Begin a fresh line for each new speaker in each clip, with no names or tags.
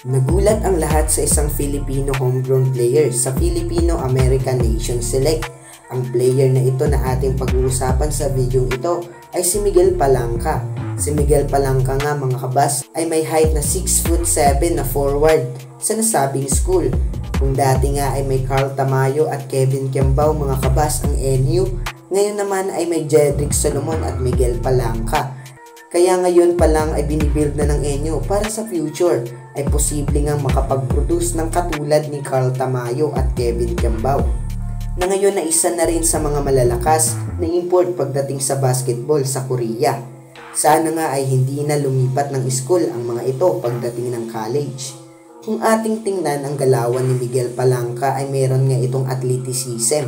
Nagulat ang lahat sa isang Filipino homegrown player sa Filipino-American Nation Select. Ang player na ito na ating pag-uusapan sa videong ito ay si Miguel Palangka. Si Miguel Palangka nga mga kabas ay may height na 6'7" na forward sa nasabing school. Kung dati nga ay may Carl Tamayo at Kevin Kiambao mga kabas ang NU, ngayon naman ay may Jedrick Solomon at Miguel Palangka. Kaya ngayon pa lang ay binibuild na ng NU para sa future ay posible ngang makapag-produce ng katulad ni Carl Tamayo at Kevin Kiambao, na ngayon na isa na rin sa mga malalakas na import pagdating sa basketball sa Korea. Sana nga ay hindi na lumipat ng school ang mga ito pagdating ng college. Kung ating tingnan ang galawan ni Miguel Palangka ay meron nga itong athleticism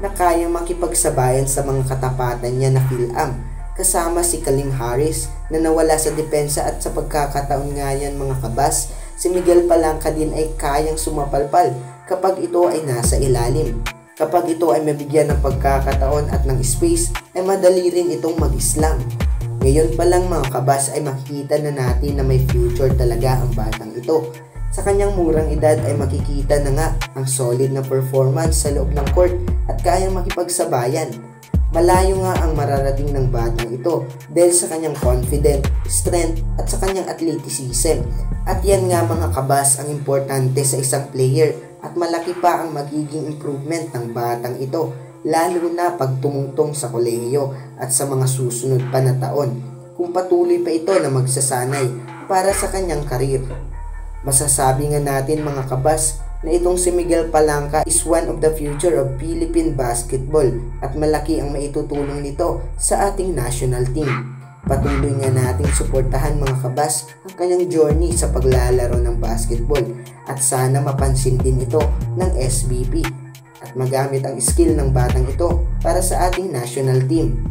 na kayang makipagsabayan sa mga katapatan niya na Phil-Am, kasama si Kalim Harris na nawala sa depensa. At sa pagkakataon nga yan mga kabas, si Miguel Palangka din ay kayang sumapalpal kapag ito ay nasa ilalim. Kapag ito ay mabigyan ng pagkakataon at ng space, ay madali rin itong mag-islam. Ngayon pa lang mga kabas ay makikita na natin na may future talaga ang batang ito. Sa kanyang murang edad ay makikita na nga ang solid na performance sa loob ng court at kayang makipagsabayan. Malayo nga ang mararating ng batang ito dahil sa kanyang confident, strength at sa kanyang athleticism. At yan nga mga kabas ang importante sa isang player at malaki pa ang magiging improvement ng batang ito, lalo na pag tumungtong sa kolehiyo at sa mga susunod pa na taon kung patuloy pa ito na magsasanay para sa kanyang karir. Masasabi nga natin mga kabas na itong si Miguel Palangka is one of the future of Philippine basketball at malaki ang maitutulong nito sa ating national team. Patuloy nga nating suportahan mga kabas ang kanyang journey sa paglalaro ng basketball at sana mapansin din ito ng SBP at magamit ang skill ng batang ito para sa ating national team.